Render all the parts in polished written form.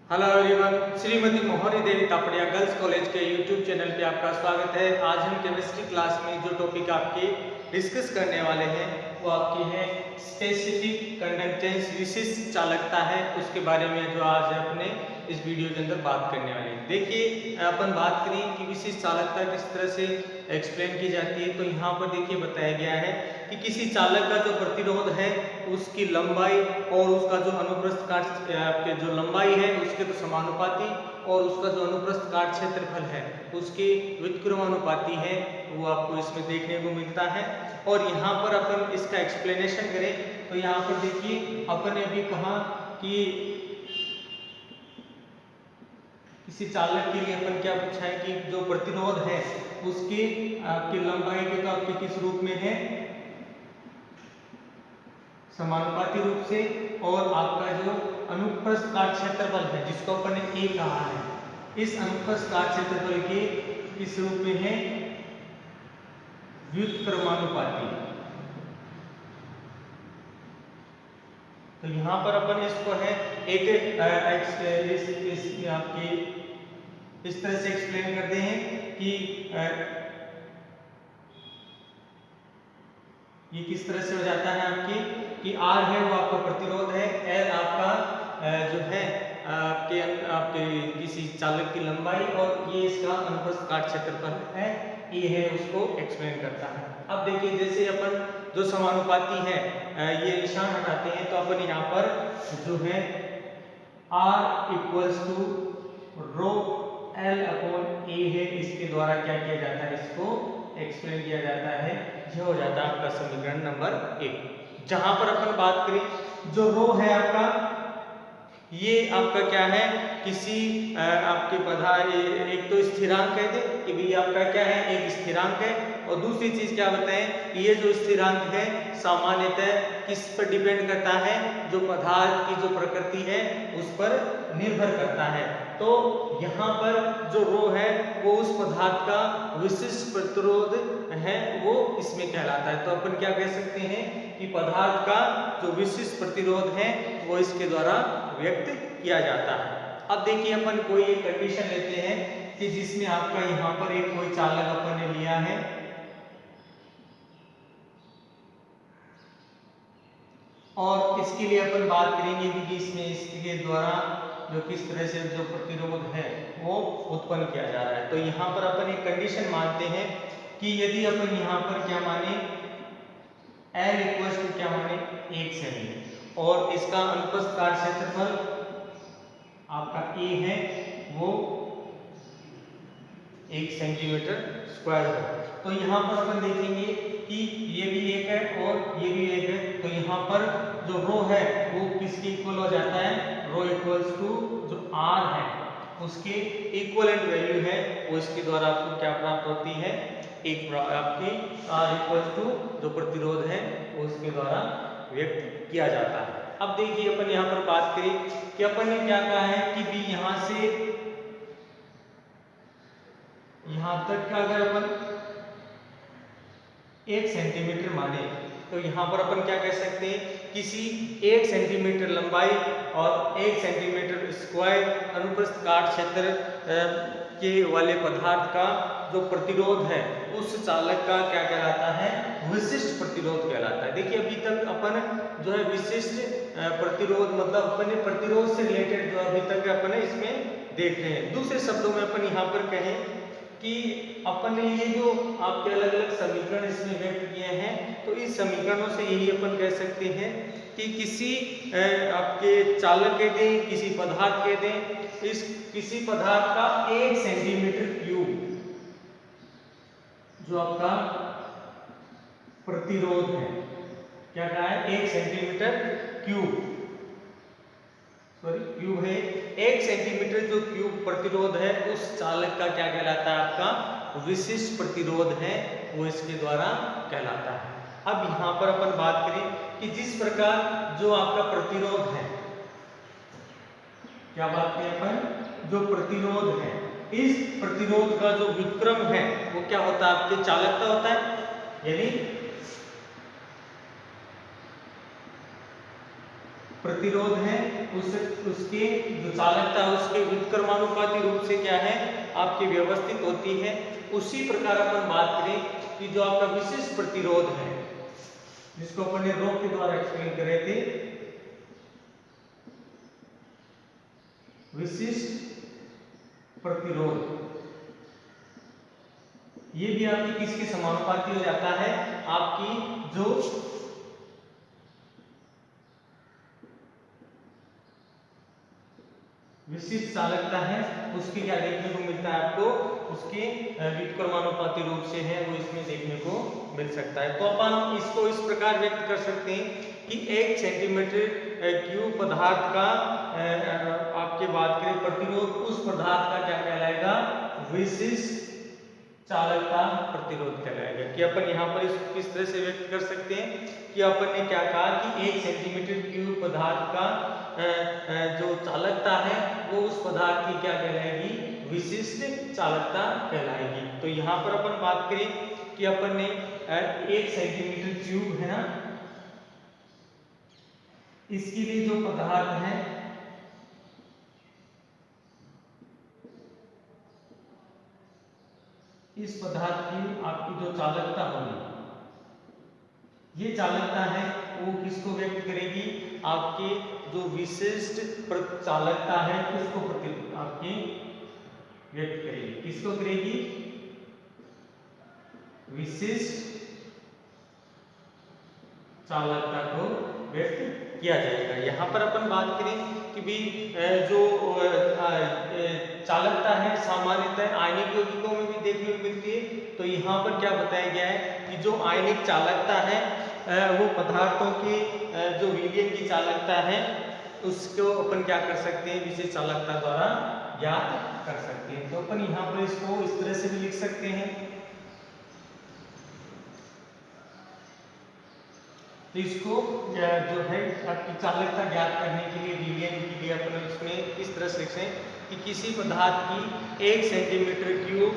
Hello everyone, Shrimati मोहनी देवी Tapadia girls college के YouTube channel पे आपका स्वागत है। आज हम केमिस्ट्री क्लास में जो टॉपिक आपके डिस्कस करने वाले हैं वो आपकी है स्पेसिफिक कंडक्टेंस, विशिष्ट चालकता है, उसके बारे में जो आज अपने इस वीडियो के अंदर बात करने वाले हैं। देखिए, अपन बात करें कि विशिष्ट चालकता किस तरह से एक्सप्लेन की जाती है, तो यहाँ पर देखिए बताया गया है कि किसी चालक का जो प्रतिरोध है उसकी लंबाई और उसका जो अनुप्रस्थ काट आपके जो लंबाई है उसके तो समानुपाती और उसका जो अनुप्रस्थ काट क्षेत्रफल है उसके व्युत्क्रमानुपाती है, वो आपको इसमें देखने को मिलता है। और यहाँ पर अपन इसका एक्सप्लेनेशन करें तो यहाँ पर देखिए अपन ने अभी कहा कि किसी चालक के लिए अपन क्या पूछा है कि जो प्रतिरोध है उसकी आपकी लंबाई के तो आपके किस रूप में है, समानुपाती रूप से, और आपका जो अनुप्रस्थ काट क्षेत्रफल है जिसको अपन ने ए कहा है, इस अनुप्रस्थ काट क्षेत्रफल के किस रूप में है, व्युत्क्रमानुपाती। तो यहाँ पर अपन इसको है एक आपकी इस तरह से एक्सप्लेन करते हैं कि ये किस तरह से हो जाता है आपकी कि R है वो आपका प्रतिरोध है, L आपका जो है आपके आपके किसी चालक की लंबाई, और ये इसका अनुप्रस्थ काट क्षेत्रफल है, ये है उसको एक्सप्लेन करता है। अब देखिए जैसे अपन जो समानुपाती है ये निशान हटाते हैं तो अपन यहाँ पर जो है R equals to rho L upon A है, इसके द्वारा क्या किया जाता है, इसको एक्सप्लेन किया जाता है। यह हो जाता है आपका समीकरण नंबर 1। जहां पर अपन बात करें जो रो है आपका, ये आपका क्या है, किसी आपके पदार्थ एक तो स्थिरांक कह दे कि भाई आपका क्या है, एक स्थिरांक है, और दूसरी चीज क्या बताएं कि ये जो स्थिरांक है सामान्यतः किस पर डिपेंड करता है, जो पदार्थ की जो प्रकृति है उस पर निर्भर करता है। तो यहाँ पर जो रो है वो उस पदार्थ का विशिष्ट प्रतिरोध है, वो इसमें कहलाता है। तो अपन क्या कह सकते हैं कि पदार्थ का जो विशिष्ट प्रतिरोध है वो इसके द्वारा व्यक्त किया जाता है। अब देखिए अपन कोई एक कंडीशन लेते हैं कि जिसमें आपका यहाँ पर एक कोई चालक अपन ने लिया है और इसके लिए अपन बात करेंगे कि इसमें इसके द्वारा जो किस तरह से जो प्रतिरोध है वो उत्पन्न किया जा रहा है। तो यहाँ पर अपन एक कंडीशन मानते हैं कि यदि अपन यहाँ पर क्या माने L इक्वल्स टू क्या माने 1 सेमी, और इसका अनुप्रस्थ काट क्षेत्रफल आपका A है वो 1 सेंटीमीटर स्क्वायर है। तो यहाँ पर अपन देखेंगे कि ये भी एक है और ये भी एक है, तो यहाँ पर जो रो है वो किसके इक्वल हो जाता है, रो इक्वल्स टू जो R है उसके इक्वलेंट वैल्यू है वो इसके द्वारा आपको क्या प्राप्त होती है, एक आपकी R इक्वल्स टू जो प्रतिरोध है वो उसके द्वारा व्यक्त किया जाता है। अब देखिए अपन यहाँ पर बात करें कि अपन ने क्या कहा है कि भी यहाँ से यहाँ तक का अगर अपन 1 सेंटीमीटर माने तो यहाँ पर अपन क्या कह सकते हैं, किसी 1 सेंटीमीटर लंबाई और 1 सेंटीमीटर स्क्वायर अनुप्रस्थ काट क्षेत्र के वाले पदार्थ का जो प्रतिरोध है उस चालक का क्या कहलाता है, विशिष्ट प्रतिरोध कहलाता है। देखिए अभी तक अपन जो है विशिष्ट प्रतिरोध मतलब अपन ने प्रतिरोध से रिलेटेड जो अभी तक अपन इसमें देख रहे हैं। दूसरे शब्दों में अपन यहाँ पर कहें कि अपन ने ये जो आपके अलग अलग समीकरण इसमें व्यक्त किए हैं, तो इस समीकरणों से यही अपन कह सकते हैं कि किसी आपके चालक कह दें, किसी पदार्थ कह दें, इस किसी पदार्थ का 1 सेंटीमीटर क्यूब जो आपका प्रतिरोध है, क्या कहा है, 1 सेंटीमीटर क्यूब, सॉरी क्यूब है, 1 सेंटीमीटर जो क्यूब प्रतिरोध है उस चालक का क्या कहलाता है, आपका विशिष्ट प्रतिरोध है वो इसके द्वारा कहलाता है। अब यहाँ पर अपन बात करें कि जिस प्रकार जो आपका प्रतिरोध है, क्या बात करें अपन, जो प्रतिरोध है, इस प्रतिरोध का जो व्युत्क्रम है वो क्या होता है, आपके चालकता होता है, यानी प्रतिरोध है उसके जो चालकता है उसके व्युत्क्रमानुपाती रूप से क्या है आपकी व्यवस्थित होती है। उसी प्रकार अपन बात करें कि जो आपका विशिष्ट प्रतिरोध है, जिसको अपन ने रो के द्वारा एक्सप्लेन कर रहे थे, विशिष्ट प्रतिरोध, ये भी आपकी किसके समानुपाती हो जाता है, आपकी जो विशिष्ट चालकता है उसके क्या देखने को मिलता है आपको, उसके व्युत्क्रमानुपाती रूप से है वो इसमें देखने को मिल सकता है। तो अपन इसको इस प्रकार व्यक्त कर सकते हैं कि 1 सेंटीमीटर क्यूब पदार्थ का आपके बात करें प्रतिरोध, उस पदार्थ का क्या कहलाएगा, विशिष्ट चालकता प्रतिरोध कहलाएगा। कि अपन यहाँ पर इसको किस तरह से व्यक्त कर सकते हैं कि अपन ने क्या कहा कि 1 सेंटीमीटर क्यूब पदार्थ का जो चालकता है वो उस पदार्थ की क्या कहलाएगी, विशिष्ट चालकता कहलाएगी। तो यहाँ पर अपन बात करें कि अपन ने 1 सेंटीमीटर क्यूब है ना, इसके लिए जो पदार्थ है इस पदार्थ की आपकी जो चालकता होगी, ये चालकता है वो किसको व्यक्त करेगी, आपके जो विशिष्ट चालकता है उसको आपकी व्यक्त करेगी। किसको करेगी, विशिष्ट चालकता को व्यक्त किया जाएगा। यहाँ पर अपन बात करें कि भी जो चालकता है सामान्यतः आयनिक यौगिकों में भी देखने को मिलती है। तो यहाँ पर क्या बताया गया है कि जो आयनिक चालकता है वो पदार्थों के जो विलयन की चालकता है उसको अपन क्या कर सकते हैं, विशेष चालकता द्वारा ज्ञात कर सकते हैं। तो अपन यहाँ पर इसको इस तरह से भी लिख सकते हैं। तो इसको जो है आपकी चालकता ज्ञात करने के लिए विलयन के लिए अपन इसमें इस तरह से लिखें कि किसी पदार्थ की 1 सेंटीमीटर क्यूब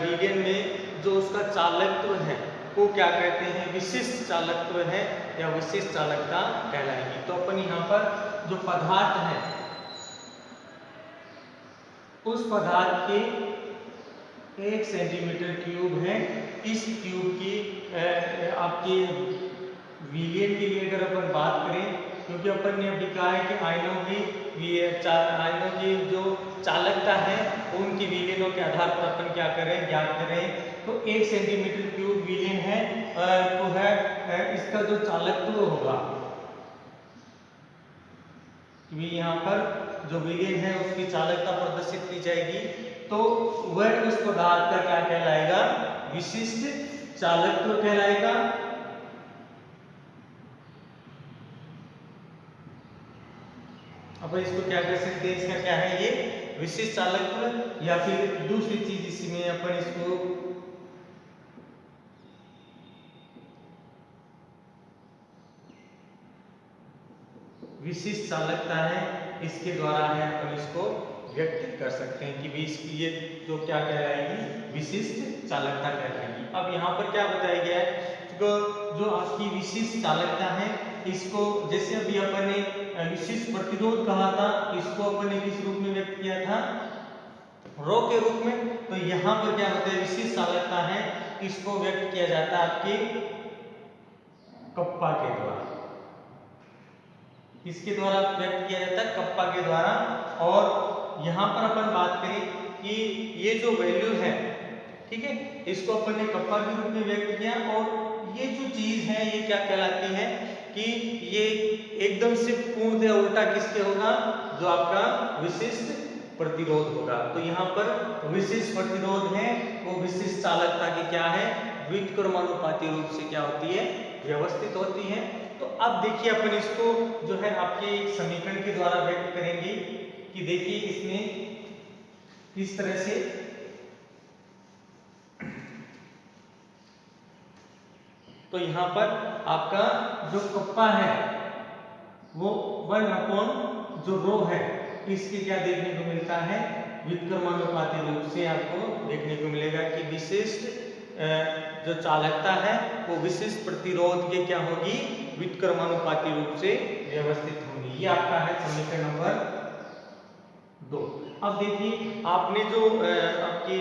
विलयन में जो उसका चालकत्व है वो क्या कहते हैं, विशिष्ट चालकत्व है या विशिष्ट चालकता कहलाएगी। तो अपन यहाँ पर जो पदार्थ है उस पदार्थ के 1 सेंटीमीटर क्यूब है, इस क्यूब की आपकी विलयन के लिए अगर अपन बात करें, क्योंकि अपन ने अभी कहा है कि आयनों की जो चालकता है उनकी विलयनों के आधार पर अपन क्या करें, ज्ञात करें। तो 1 सेंटीमीटर क्यूब विलयन है तो है इसका जो चालकत्व होगा, यहाँ पर जो विलयन है उसकी चालकता प्रदर्शित की जाएगी। तो वह उस पदार्थ का क्या कहलाएगा, विशिष्ट चालकत्व कहलाएगा। अब इसको क्या कर सकते हैं, इसका क्या है, ये विशिष्ट चालकत्व, या फिर दूसरी चीज इसमें अपन इसको विशिष्ट चालकता है, इसके द्वारा है अपन इसको व्यक्त कर सकते हैं कि भी इसकी ये जो क्या कहलाएगी, विशिष्ट चालकता कहलाएगी। अब यहाँ पर क्या बताया गया है, तो जो आपकी विशिष्ट चालकता है इसको, जैसे अभी अपन ने विशिष्ट प्रतिरोध कहा था, इसको अपन ने किस रूप में व्यक्त किया था, रो के रूप में। तो यहाँ पर क्या होता है, विशिष्ट चालकता है इसको व्यक्त किया जाता है आपके कप्पा के द्वारा। किसके द्वारा व्यक्त किया जाता है, कप्पा के द्वारा। और यहाँ पर अपन बात करें कि ये जो वैल्यू है, ठीक है, इसको अपन ने कप्पा के रूप में व्यक्त किया। और ये जो चीज है ये क्या कहलाती है कि ये एकदम से पूर्णतः उल्टा किसके होगा, जो आपका विशिष्ट प्रतिरोध होगा। तो यहाँ पर विशिष्ट प्रतिरोध है वो विशिष्ट चालकता की क्या है, व्युत्क्रमानुपाती रूप से क्या होती है, व्यवस्थित होती है। तो अब देखिए अपन इसको जो है आपके एक समीकरण के द्वारा व्यक्त करेंगे कि देखिए इसमें किस तरह से, तो यहाँ पर आपका जो कप्पा है वो 1 जो रो है इसके क्या देखने को मिलता है, व्युत्क्रमानुपाती रूप से आपको देखने को मिलेगा कि विशिष्ट जो चालकता है वो विशिष्ट प्रतिरोध के क्या होगी, व्युत्क्रमानुपाती रूप से व्यवस्थित होंगी। ये आपका है समीकरण नंबर 2। अब देखिए आपने जो आपकी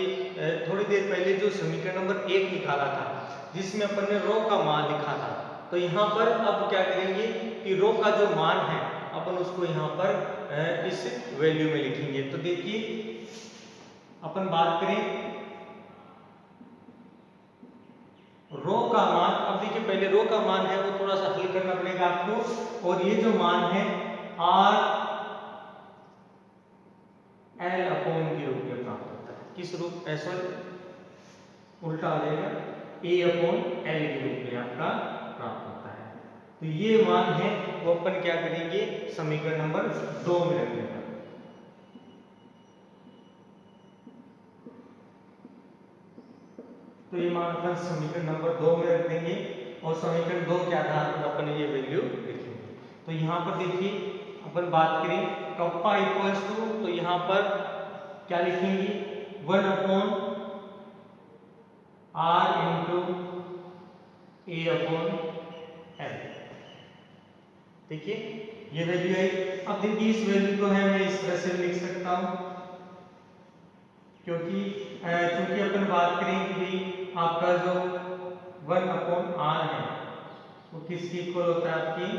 थोड़ी देर पहले जो समीकरण नंबर 1 निकाला था जिसमें अपन ने रो का मान लिखा था, तो यहाँ पर अब क्या करेंगे कि रो का जो मान है अपन उसको यहाँ पर इस वैल्यू में लिखेंगे। तो देखिए अपन बात करें रो का मान, अब देखिए पहले रो का मान है वो थोड़ा सा हल करना पड़ेगा आपको, और ये जो मान है आर एल अपॉन के रूप में प्राप्त होता है। किस रूप, सॉरी उल्टा आ जाएगा, ए अपॉन एल के रूप में आपका प्राप्त होता है। तो ये मान है वो अपन क्या करेंगे समीकरण नंबर 2 में रख देंगे। तो ये मान अपन समीकरण नंबर 2 में रख देंगे और समीकरण 2 के आधार पर अपन ये वैल्यू लिखेंगे। तो यहाँ पर देखिए अपन बात करें कप्पा इक्वल्स टू, तो यहाँ पर क्या लिखेंगे 1 upon r into a upon l. देखिए ये वैल्यू है। अब देखिए इस वैल्यू को है मैं इस तरह से लिख सकता हूँ, क्योंकि अपन बात करें कि भाई आपका जो 1 अपॉन आर है वो किसकी इक्वल होता है आपकी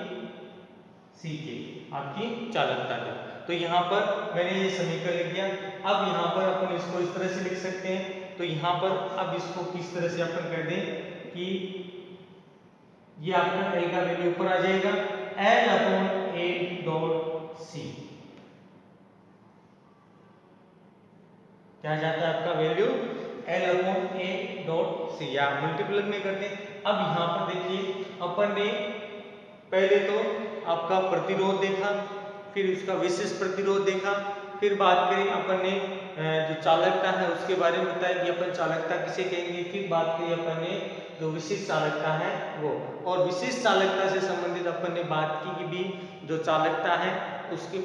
सी के, आपकी चालकता के। तो यहाँ पर मैंने ये समीकरण लिख दिया। अब यहाँ पर अपन इसको इस तरह से लिख सकते हैं। तो यहाँ पर अब इसको किस तरह से अपन कर दें कि ये आपका एल का वैल्यू ऊपर आ जाएगा, l upon a dot c क्या जाता है आपका value l upon a dot c, या मल्टीप्लाई में करते हैं। अब यहाँ पर देखिए अपन ने पहले तो आपका प्रतिरोध देखा, फिर उसका विशिष्ट प्रतिरोध देखा, फिर बात करें अपन ने जो चालकता है उसके बारे में बताया कि अपन चालकता किसे कहेंगे, फिर बात करी अपन ने जो विशिष्ट चालकता है वो, और विशिष्ट चालकता से संबंधित अपन ने बात की कि भी जो चालकता है उसके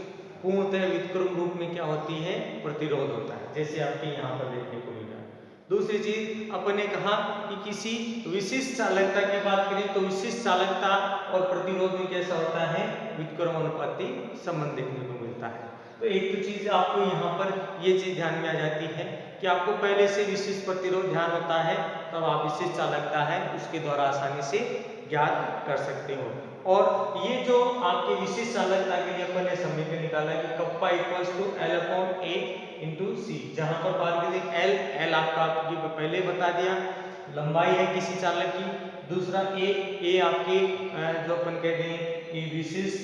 पूर्णतः व्युत्क्रम रूप में क्या होती है प्रतिरोध होता है, जैसे आपके यहाँ पर देखने को मिल रहा है। दूसरी चीज अपन ने कहा कि किसी विशिष्ट चालकता की बात करें तो विशिष्ट चालकता और प्रतिरोध में कैसा होता है व्युत्क्रमानुपाती संबंध देखने को मिलता है। तो एक तो चीज आपको यहाँ पर ये चीज ध्यान में आ जाती है कि आपको पहले से विशिष्ट प्रतिरोध ध्यान होता है, तब आप विशिष्ट चालकता है उसके द्वारा आसानी से ज्ञात कर सकते हो। और ये जो आपके विशिष्ट चालकता के लिए अपन ने समीकरण निकाला कि kappa equals to l upon a into c, जहां पर बात करें एल आपका पहले बता दिया लंबाई है किसी चालक की, दूसरा ए आपके जो अपन कहते हैं कि विशिष्ट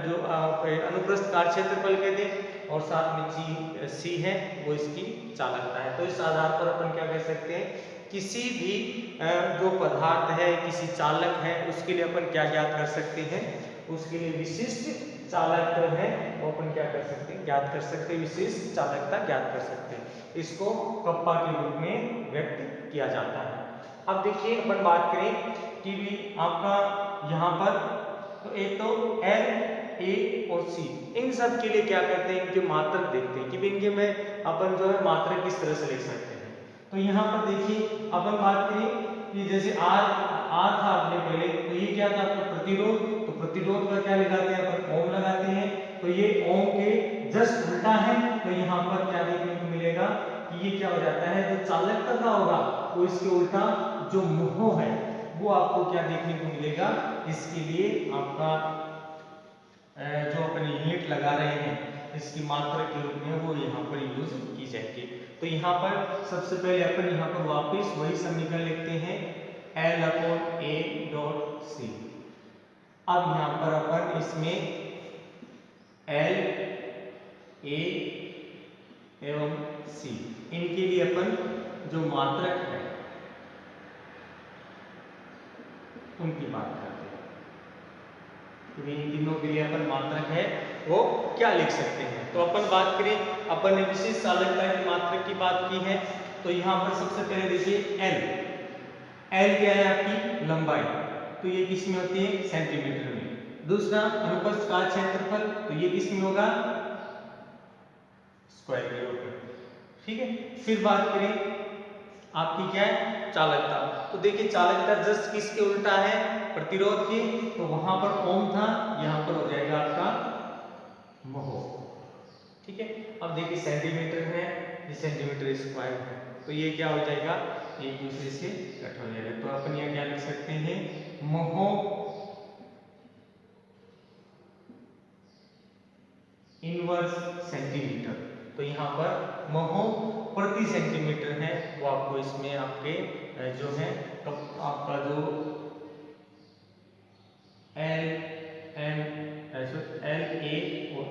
जो अनुप्रस्थ कार्य क्षेत्रफल कहते हैं, और साथ में सी है वो इसकी चालकता है। तो इस आधार पर अपन क्या कह सकते हैं किसी भी जो पदार्थ है किसी चालक है उसके लिए अपन क्या ज्ञात कर सकते हैं, उसके लिए विशिष्ट चालक जो है वो अपन क्या कर सकते हैं ज्ञात कर सकते हैं, विशिष्ट चालकता ज्ञात कर सकते हैं। इसको कप्पा के रूप में व्यक्त किया जाता है। अब देखिए अपन बात करें कि भी आपका यहाँ पर तो एक तो एल ए और सी, इन सब के लिए क्या करते हैं इनके मात्रक देखते हैं कि भी इनके में अपन जो है मात्रक किस तरह से लिख सकते हैं। तो यहाँ पर देखिए अपन बात करें कि जैसे आर था आपने पहले, तो ये क्या था आपका प्रतिरोध, तो प्रतिरोध का क्या लगाते हैं अपन ओम लगाते हैं, तो ये ओम के जस्ट उल्टा है। तो यहाँ पर क्या देखने को मिलेगा कि ये क्या हो जाता है जो चालकता का होगा वो इसके उल्टा जो मोह है वो आपको क्या देखने को मिलेगा, इसके लिए आपका जो अपन यूनिट लगा रहे हैं इसकी मात्रा के रूप में वो यहाँ पर यूज की जाएगी। तो यहाँ पर सबसे पहले अपन यहाँ पर वापस वही समीकरण लिखते हैं l upon a dot c. अब यहाँ पर अपन इसमें एल ए एवं सी इनके लिए अपन जो मात्रक है उनकी बात करते हैं, तो इन तीनों के लिए अपन मात्रक है वो क्या लिख सकते हैं। तो अपन बात करें अपन ने विशिष्ट चालकता की मात्रक की बात की है, तो यहाँ पर सबसे पहले देखिए एल क्या है आपकी लंबाई, तो ये किस में होती है सेंटीमीटर में। दूसरा अनुप्रस्थ कार्य क्षेत्रफल, तो ये किस में होगा स्क्वायर में होगा, ठीक है। फिर बात करें आपकी क्या है, चालकता। तो देखिए चालकता जस्ट किसके उल्टा है, प्रतिरोध के, तो वहां पर ओम था, यहाँ पर हो जाएगा आपका महो। ठीक है, अब देखिए सेंटीमीटर है, ये सेंटीमीटर स्क्वायर है, तो ये क्या हो जाएगा, एक दूसरे से कट हो जाएगा। तो अपन यहाँ क्या लिख सकते हैं, महो इनवर्स सेंटीमीटर। तो यहाँ पर महो प्रति सेंटीमीटर है, वो आपको इसमें आपके जो है आपका जो एल एम एल ए और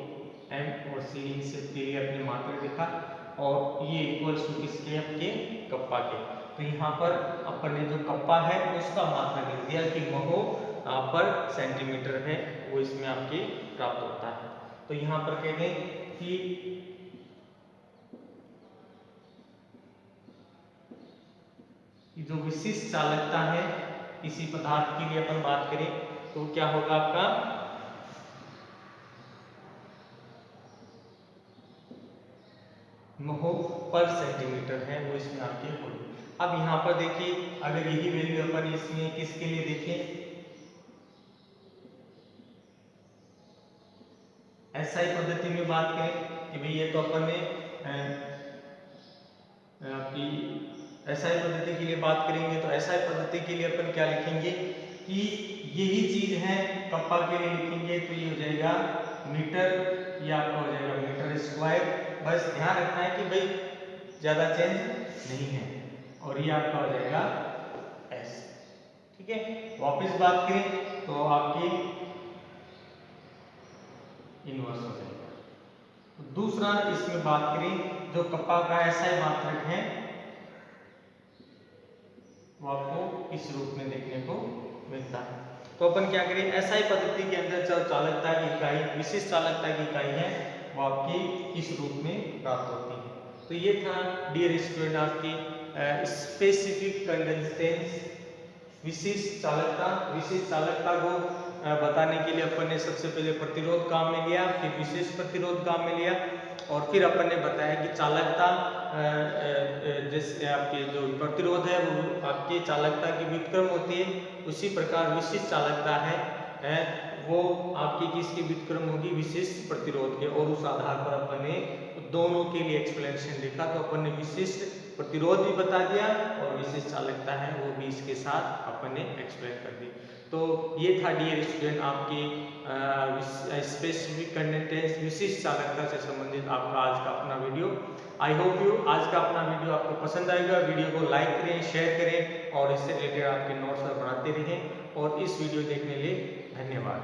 एम और सी से पहले अपनी मात्रा लिखा, और ये इक्वल्स टू किसके, आपके कप्पा के। तो यहाँ पर अपन ने जो कप्पा है उसका मात्रा लिख दिया कि महो पर सेंटीमीटर है, वो इसमें आपके प्राप्त होता है। तो यहाँ पर कहते हैं कि जो विशिष्ट चालकता है किसी पदार्थ के लिए अपन बात करें तो क्या होगा आपका, महो पर सेंटीमीटर है, वो इसमें आपके होगी। अब यहाँ पर देखिए अगर यही वैल्यू अपन इसमें किसके लिए देखें, एसआई पद्धति में बात करें कि भाई ये तो अपन ने आपकी एसआई पद्धति के लिए बात करेंगे, तो एसआई पद्धति के लिए अपन क्या लिखेंगे कि यही चीज है कप्पा के लिए लिखेंगे, तो ये हो जाएगा मीटर, ये आपका हो जाएगा मीटर स्क्वायर। बस ध्यान रखना है कि भाई ज्यादा चेंज नहीं है, और ये आपका हो जाएगा एस। ठीक है, वापस बात करें तो आपकी इनवर्स हो जाएगा। तो दूसरा इसमें बात करें जो कप्पा का एसआई मात्रक है वो आपको इस रूप में देखने को मिलता है। तो अपन क्या करें, एसआई पद्धति के अंदर जो चालकता की इकाई, विशिष्ट चालकता की इकाई है, वो आपकी इस रूप में प्राप्त होती है। तो ये था डियर स्टूडेंट आपकी स्पेसिफिक कंडक्टेंस, विशिष्ट चालकता। विशिष्ट चालकता को बताने के लिए अपन ने सबसे पहले प्रतिरोध काम में लिया, फिर विशेष प्रतिरोध काम में लिया, और फिर अपन ने बताया कि चालकता जैसे आपके जो प्रतिरोध है वो आपकी चालकता की व्युत्क्रम होती है, उसी प्रकार विशिष्ट चालकता है वो आपकी किसकी व्युत्क्रम होगी, विशिष्ट प्रतिरोध के। और उस आधार पर अपन ने दोनों के लिए एक्सप्लेनेशन लिखा। तो अपन ने विशिष्ट प्रतिरोध भी बता दिया और विशिष्ट चालकता है वो भी इसके साथ अपन ने एक्सप्लेन कर दी। तो ये था डियर स्टूडेंट आपकी स्पेसिफिक कंडक्टेंस, विशिष्ट चालकता से संबंधित आपका आज का अपना वीडियो। आई होप यू आज का अपना वीडियो आपको पसंद आएगा। वीडियो को लाइक करें, शेयर करें, और इससे रिलेटेड आपके नोट्स बनाते रहें। और इस वीडियो देखने के लिए धन्यवाद।